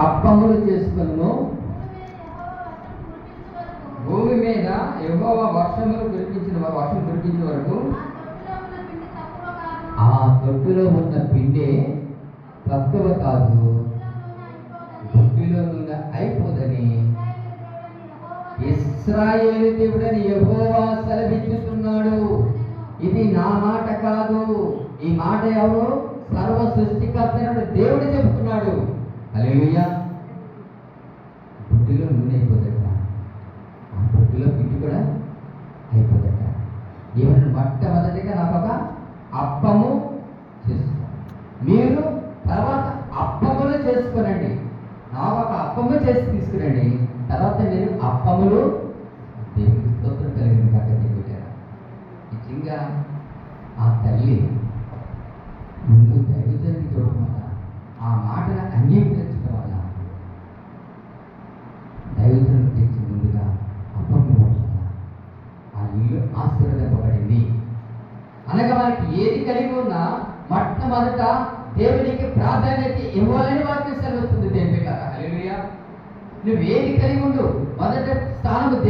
అప్పములు చేసుకొనును. భూమి మీద యెహోవా వర్షం కురిపించే వరకు ఆ తొట్టులో ఉన్న పిండి తక్కువ కాదు, తొట్టిలో నూనె అయిపోదని ఇశ్రాయేలు దేవుడని యెహోవా సెలవిచ్చుతున్నాడు. ఇది నా మాట కాదు, ఈ మాట ఎవరు? సర్వ సృష్టికర్త దేవుడు చెబుతున్నాడు. హల్లెలూయా. బుడ్డిలో నూనె అయిపోదట, ఆ బుడ్డిలో పిండి కూడా అయిపోదట. ఏమన్నా మొట్టమొదటిగా నాకు ఒక అప్పము చేసుకో, మీరు తర్వాత అప్పములు చేసుకోనండి. నాకు ఒక అప్పము చేసి తీసుకురండి, తర్వాత మీరు అప్పములు దేవునికి స్తోత్రం కలిగిన కాక దేవుడారా. నిజంగా ఆ తల్లి ముందు దైవజనుడిని చూడకుండా ఆ మాటను అంగీకరించుకోవాలా, దైవజనుడు తెచ్చి ముందుగా అప్పము పట్టాలా, ఆ ఇల్లు ఆశీర్వదింపబడింది. అనగా మనకి ఏది కలిగి ఉన్నా మొట్టమొదట దేవునికి ప్రాధాన్యత ఇవ్వాలని వాక్యం సెలవుస్తుంది. దేవుని బిడ్డలారా, హల్లెలూయా. నువ్వు ఏది కలిగి ఉండు, మొదట స్థానం దేవుడు